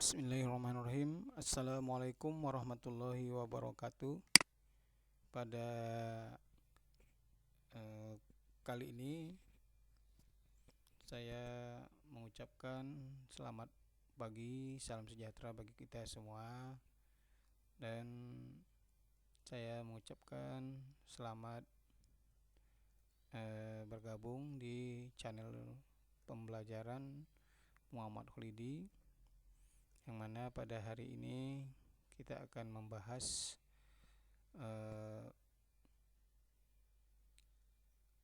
Bismillahirrahmanirrahim. Assalamualaikum warahmatullahi wabarakatuh. Pada kali ini saya mengucapkan selamat pagi, salam sejahtera bagi kita semua, dan saya mengucapkan selamat bergabung di channel pembelajaran Muhammad Khalidi, yang mana pada hari ini kita akan membahas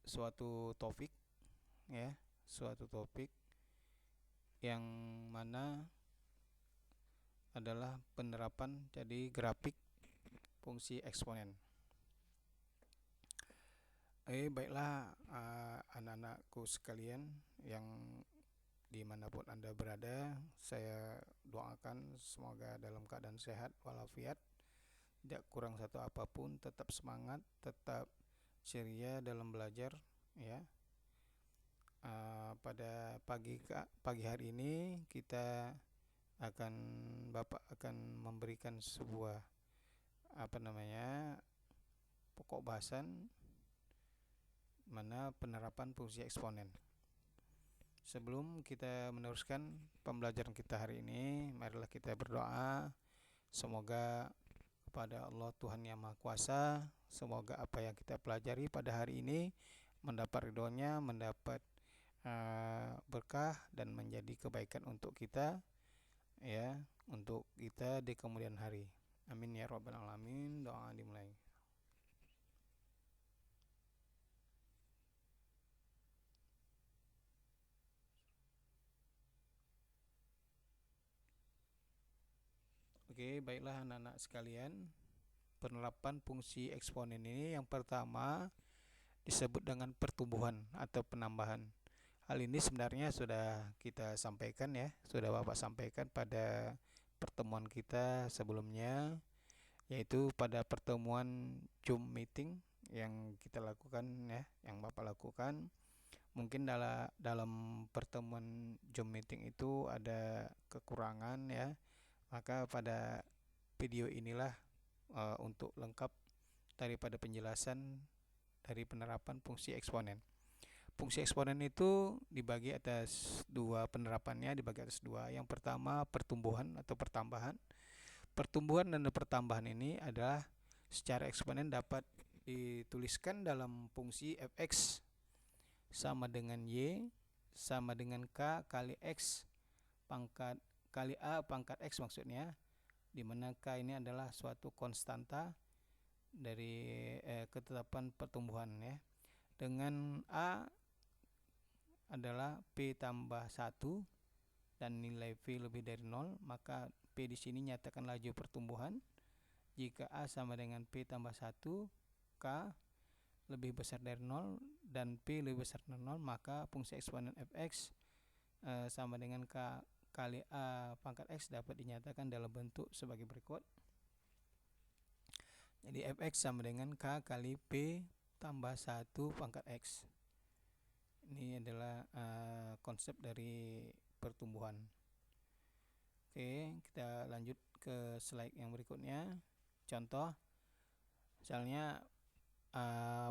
suatu topik yang mana adalah penerapan jadi grafik fungsi eksponen. Baiklah anak-anakku sekalian yang dimanapun Anda berada, saya doakan semoga dalam keadaan sehat walafiat, tidak kurang satu apapun, tetap semangat, tetap ceria dalam belajar ya. Pada pagi hari ini Bapak akan memberikan sebuah pokok bahasan mana penerapan fungsi eksponen. Sebelum kita meneruskan pembelajaran kita hari ini, marilah kita berdoa. Semoga kepada Allah Tuhan Yang Maha Kuasa, semoga apa yang kita pelajari pada hari ini mendapat ridhonya, mendapat berkah dan menjadi kebaikan untuk kita ya, untuk kita di kemudian hari. Amin ya rabbal alamin. Doa dimulai. Oke, baiklah anak-anak sekalian. Penerapan fungsi eksponen ini yang pertama disebut dengan pertumbuhan atau penambahan. Hal ini sebenarnya sudah kita sampaikan ya, sudah Bapak sampaikan pada pertemuan kita sebelumnya, yaitu pada pertemuan Zoom meeting yang kita lakukan ya, yang Bapak lakukan. Mungkin dalam pertemuan Zoom meeting itu ada kekurangan ya, maka pada video inilah untuk lengkap daripada penjelasan dari penerapan fungsi eksponen. Fungsi eksponen itu dibagi atas dua penerapannya, dibagi atas dua. Yang pertama pertumbuhan atau pertambahan. Pertumbuhan dan pertambahan ini adalah secara eksponen dapat dituliskan dalam fungsi fx sama dengan y sama dengan k kali x pangkat kali a pangkat x maksudnya, di mana k ini adalah suatu konstanta dari ketetapan pertumbuhan ya. Dengan a adalah p tambah 1 dan nilai v lebih dari 0, maka p di sini nyatakan laju pertumbuhan. Jika a sama dengan p tambah 1, k lebih besar dari 0 dan p lebih besar dari 0, maka fungsi eksponen fx sama dengan k kali a pangkat x dapat dinyatakan dalam bentuk sebagai berikut. Jadi fx sama dengan k kali p tambah 1 pangkat x. Ini adalah konsep dari pertumbuhan. Oke, kita lanjut ke slide yang berikutnya. Contoh, misalnya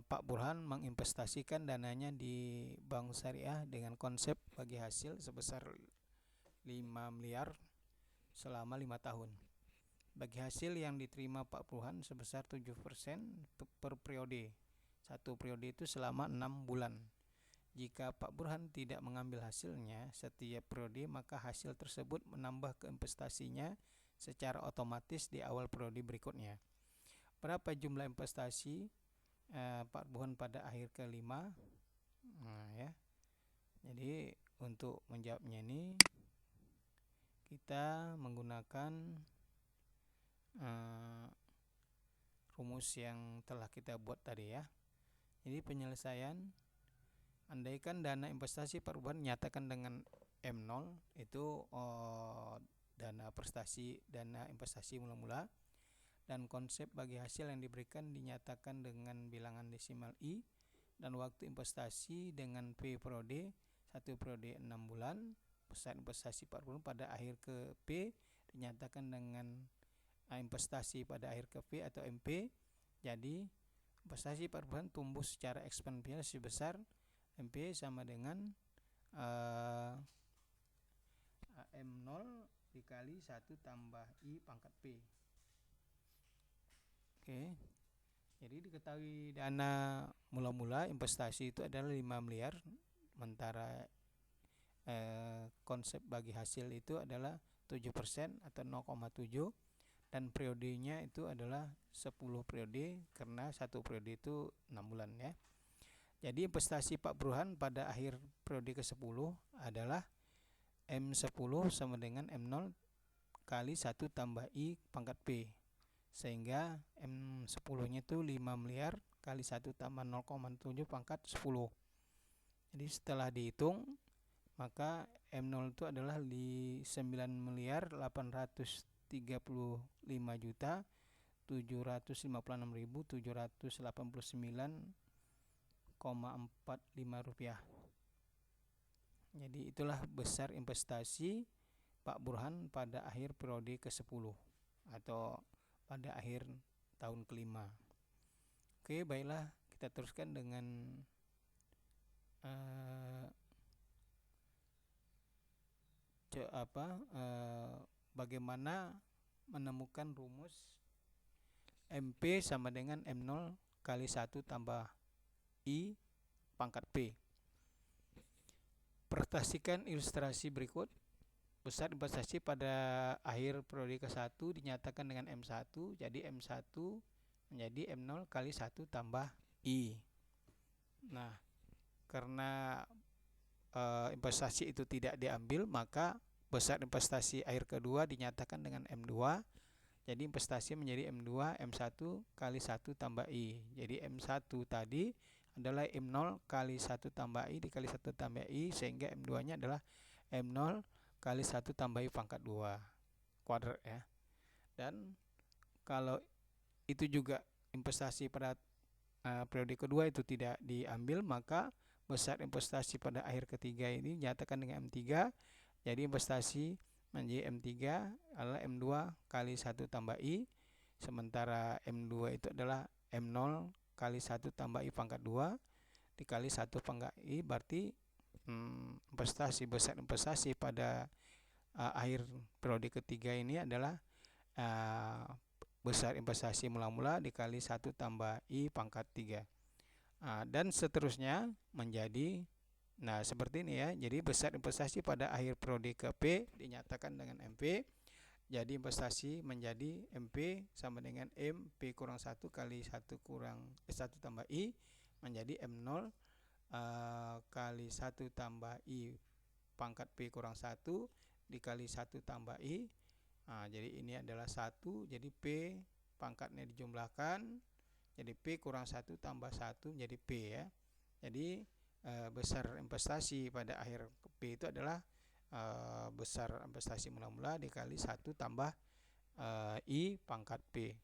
Pak Burhan menginvestasikan dananya di bank syariah dengan konsep bagi hasil sebesar 5 miliar selama 5 tahun. Bagi hasil yang diterima Pak Burhan sebesar 7% per periode. Satu periode itu selama 6 bulan. Jika Pak Burhan tidak mengambil hasilnya setiap periode, maka hasil tersebut menambah ke investasinya secara otomatis di awal periode berikutnya. Berapa jumlah investasi Pak Burhan pada akhir kelima? Ya. Jadi untuk menjawabnya ini kita menggunakan rumus yang telah kita buat tadi ya. Jadi penyelesaian, andaikan dana investasi Pak Burhan nyatakan dengan M0 itu dana investasi mula-mula, dan konsep bagi hasil yang diberikan dinyatakan dengan bilangan desimal I, dan waktu investasi dengan P periode, satu periode 6 bulan, besar investasi Pak Burhan pada akhir ke P dinyatakan dengan investasi pada akhir ke P atau MP. Jadi investasi perbulan tumbuh secara eksponensial sebesar MP sama dengan M0 dikali 1 tambah I pangkat P. Oke. Jadi diketahui dana mula-mula investasi itu adalah 5 miliar, sementara konsep bagi hasil itu adalah 7% atau 0,7, dan periodenya itu adalah 10 periode karena satu periode itu 6 bulan ya. Jadi investasi Pak Burhan pada akhir periode ke-10 adalah M10 sama dengan M0 kali 1 tambah I pangkat P, sehingga M10 nya itu 5 miliar kali 1 tambah 0,7 pangkat 10. Jadi setelah dihitung maka M0 itu adalah di 9 miliar 835 juta 756.789,45 rupiah. Jadi itulah besar investasi Pak Burhan pada akhir periode ke-10 atau pada akhir tahun kelima. Oke, baiklah, kita teruskan dengan bagaimana menemukan rumus MP sama dengan M0 kali 1 tambah I pangkat P. Perhatikan ilustrasi berikut. Besar investasi pada akhir periode ke-1 dinyatakan dengan M1, jadi M1 menjadi M0 kali 1 tambah I. Nah, karena investasi itu tidak diambil, maka besar investasi akhir kedua dinyatakan dengan M2. Jadi investasi menjadi M2 M1 kali 1 tambah I. Jadi M1 tadi adalah M0 kali 1 tambah I dikali 1 tambah I, sehingga M2 nya adalah M0 kali 1 tambah I pangkat 2 kuadrat ya. Dan kalau itu juga investasi pada periode kedua itu tidak diambil, maka besar investasi pada akhir ketiga ini nyatakan dengan M3. Jadi investasi menjadi M3 adalah M2 kali 1 tambah I, sementara M2 itu adalah M0 kali 1 tambah I pangkat 2 dikali 1 pangkat I, berarti besar investasi pada akhir periode ketiga ini adalah besar investasi mula-mula dikali 1 tambah I pangkat 3. Dan seterusnya menjadi seperti ini ya. Jadi besar investasi pada akhir periode ke P dinyatakan dengan MP. Jadi investasi menjadi MP sama dengan M P kurang 1 kali 1 tambah I menjadi M0 kali 1 tambah I pangkat P kurang 1 dikali 1 tambah I. Jadi ini adalah 1, jadi P pangkatnya dijumlahkan, jadi P kurang 1 tambah 1 menjadi P ya. Jadi besar investasi pada akhir P itu adalah besar investasi mula-mula dikali 1 tambah I pangkat P.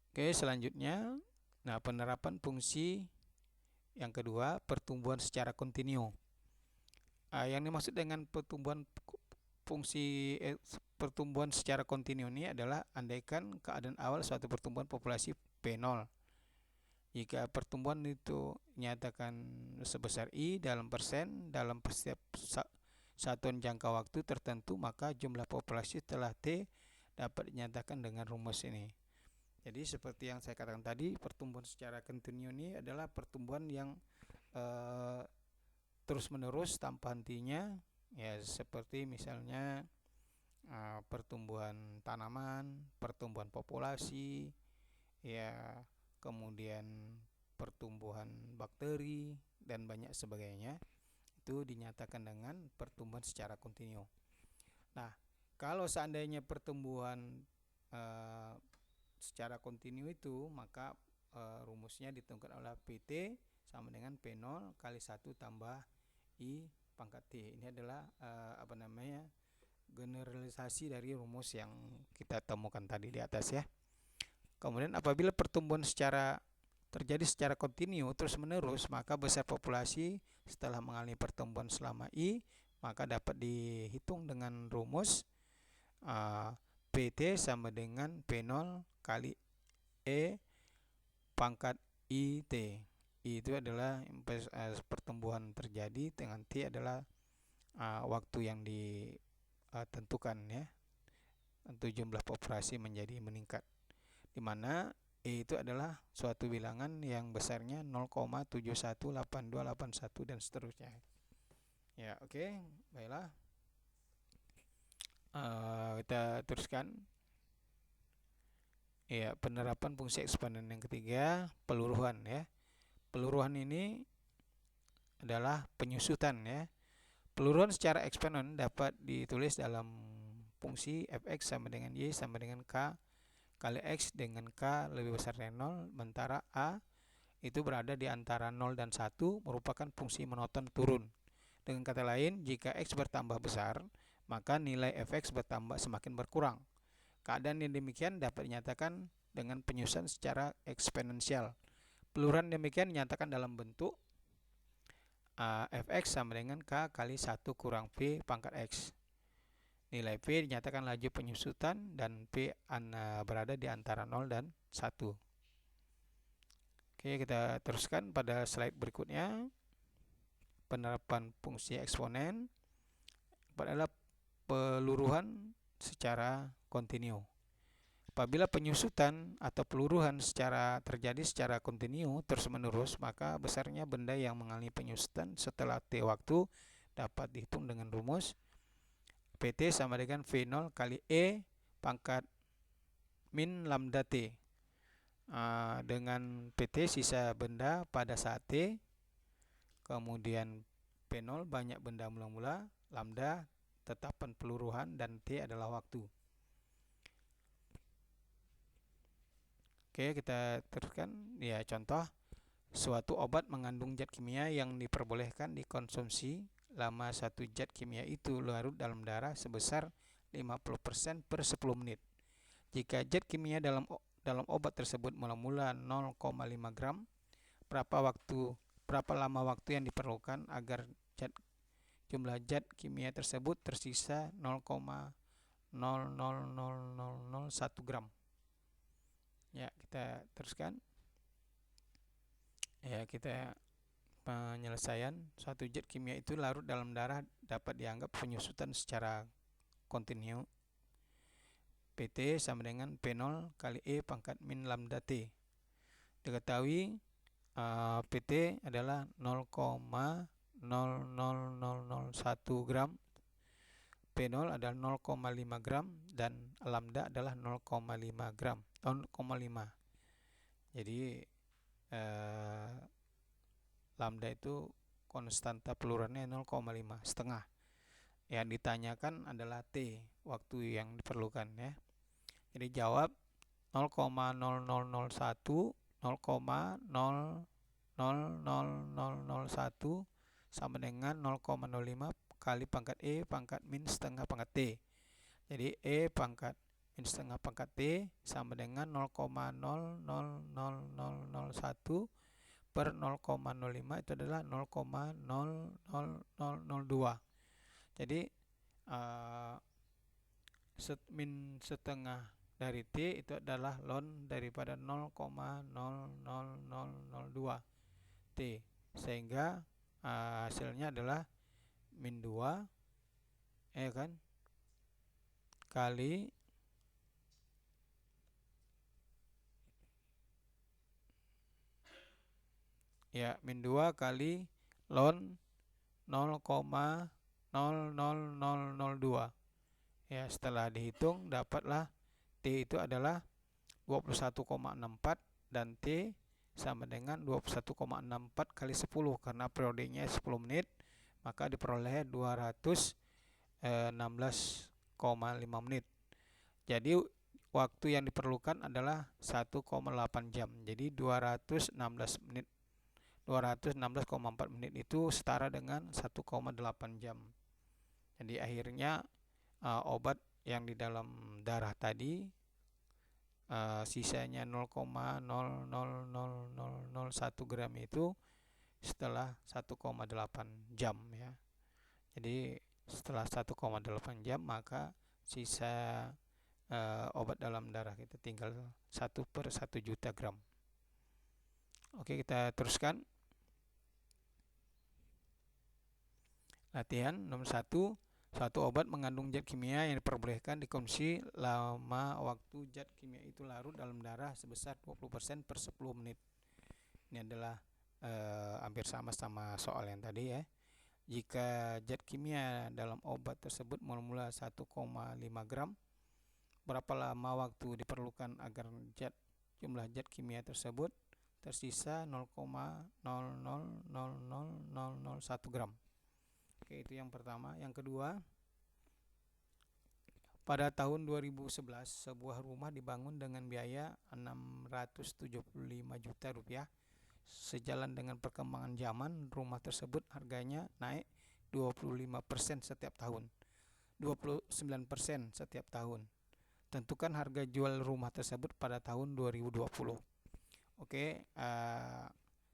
Oke, selanjutnya penerapan fungsi yang kedua, pertumbuhan secara kontinu. Yang dimaksud dengan pertumbuhan secara kontinu ini adalah andaikan keadaan awal suatu pertumbuhan populasi P0. Jika pertumbuhan itu nyatakan sebesar I dalam persen dalam setiap satuan jangka waktu tertentu, maka jumlah populasi setelah T dapat dinyatakan dengan rumus ini. Jadi seperti yang saya katakan tadi, pertumbuhan secara kontinu ini adalah pertumbuhan yang terus-menerus tanpa hentinya ya, seperti misalnya pertumbuhan tanaman, pertumbuhan populasi ya, kemudian pertumbuhan bakteri dan banyak sebagainya, itu dinyatakan dengan pertumbuhan secara kontinu. Nah, kalau seandainya pertumbuhan secara kontinu itu, maka rumusnya ditentukan oleh PT sama dengan P0 kali 1 tambah I pangkat T. Ini adalah generalisasi dari rumus yang kita temukan tadi di atas ya. Kemudian apabila pertumbuhan terjadi secara kontinu terus menerus, maka besar populasi setelah mengalami pertumbuhan selama I maka dapat dihitung dengan rumus PT sama dengan P0 kali E pangkat IT. I itu adalah pertumbuhan terjadi, dengan T adalah waktu yang ditentukan ya, untuk jumlah populasi menjadi meningkat, di mana E itu adalah suatu bilangan yang besarnya 0,718281 dan seterusnya. Ya, oke. Baiklah. Kita teruskan. Ya, penerapan fungsi eksponen yang ketiga, peluruhan ya. Peluruhan ini adalah penyusutan ya. Peluruhan secara eksponen dapat ditulis dalam fungsi fx sama dengan y sama dengan k kali x dengan k lebih besar dari 0, sementara a itu berada di antara 0 dan 1, merupakan fungsi monoton turun. Dengan kata lain, jika x bertambah besar, maka nilai fx bertambah semakin berkurang. Keadaan yang demikian dapat dinyatakan dengan penyusunan secara eksponensial. Peluruhan demikian dinyatakan dalam bentuk fx sama dengan k kali 1 kurang p pangkat x. Nilai p dinyatakan laju penyusutan dan p berada di antara 0 dan 1. Oke, kita teruskan pada slide berikutnya. Penerapan fungsi eksponen adalah peluruhan secara kontinu. Apabila penyusutan atau peluruhan terjadi secara kontinu terus-menerus, maka besarnya benda yang mengalami penyusutan setelah T waktu dapat dihitung dengan rumus PT sama dengan V0 kali E pangkat min lambda T. Dengan PT sisa benda pada saat T, kemudian P0 banyak benda mula-mula, lambda tetapan peluruhan, dan T adalah waktu. Oke, kita teruskan. Ya, contoh, suatu obat mengandung zat kimia yang diperbolehkan dikonsumsi lama satu zat kimia itu larut dalam darah sebesar 50% per 10 menit. Jika zat kimia dalam obat tersebut mula-mula 0,5 gram, berapa lama waktu yang diperlukan agar jumlah zat kimia tersebut tersisa 0,00001 gram. Ya, kita teruskan. Ya, kita penyelesaian suatu zat kimia itu larut dalam darah dapat dianggap penyusutan secara kontinu. PT sama dengan P0 kali E pangkat min lambda T. Diketahui PT adalah 0,00001 gram, P0 adalah 0,5 gram, dan lambda adalah 0,5 gram, 0,5. Jadi lambda itu konstanta peluruhannya 0,5, setengah. Yang ditanyakan adalah T, waktu yang diperlukan ya. Jadi jawab 0,0001 0,00001 sama dengan 0,05 kali pangkat E pangkat min setengah pangkat T. Jadi E pangkat min setengah pangkat T sama dengan 0,00001 per 0,05 itu adalah 0,00002. Jadi min setengah dari T itu adalah ln daripada 0,00002 T, sehingga hasilnya adalah min 2 kan kali min 2 kali ln 0,00002. Ya, setelah dihitung dapatlah T itu adalah 21,64 dan T sama dengan 21,64 kali 10 karena periodenya 10 menit, maka diperoleh 216,5 menit. Jadi waktu yang diperlukan adalah 1,8 jam. Jadi 216,4 menit itu setara dengan 1,8 jam. Jadi akhirnya obat yang di dalam darah tadi sisanya 0,00001 gram itu setelah 1,8 jam ya. Jadi Setelah 1,8 jam maka sisa obat dalam darah kita tinggal 1/1 juta gram. Oke, kita teruskan. Latihan nomor 1. Suatu obat mengandung zat kimia yang diperbolehkan dikonsumsi lama waktu zat kimia itu larut dalam darah sebesar 20% per 10 menit. Ini adalah hampir sama soal yang tadi ya. Jika zat kimia dalam obat tersebut mula-mula 1,5 gram, berapa lama waktu diperlukan agar jumlah zat kimia tersebut tersisa 0,000001 gram. Oke, itu yang pertama. Yang kedua, pada tahun 2011 sebuah rumah dibangun dengan biaya 675 juta rupiah. Sejalan dengan perkembangan zaman, rumah tersebut harganya naik 25% setiap tahun, 29% setiap tahun. Tentukan harga jual rumah tersebut pada tahun 2020. Oke,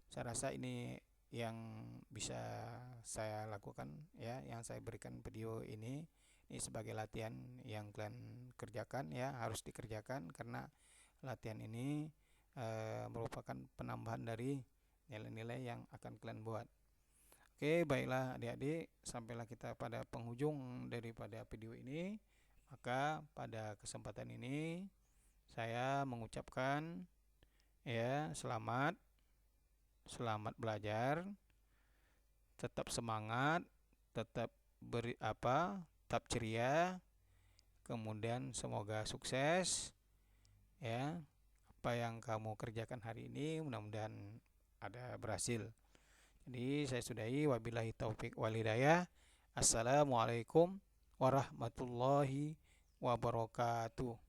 saya rasa ini yang bisa saya lakukan ya, yang saya berikan video ini sebagai latihan yang kalian kerjakan ya, harus dikerjakan karena latihan ini merupakan penambahan dari nilai-nilai yang akan kalian buat. Oke, baiklah adik-adik, sampailah kita pada penghujung daripada video ini. Maka pada kesempatan ini saya mengucapkan ya, selamat belajar, tetap semangat, tetap tetap ceria, kemudian semoga sukses ya. Apa yang kamu kerjakan hari ini mudah-mudahan ada berhasil. Jadi saya sudahi, wabillahi taufik wal hidayah. Assalamualaikum warahmatullahi wabarakatuh.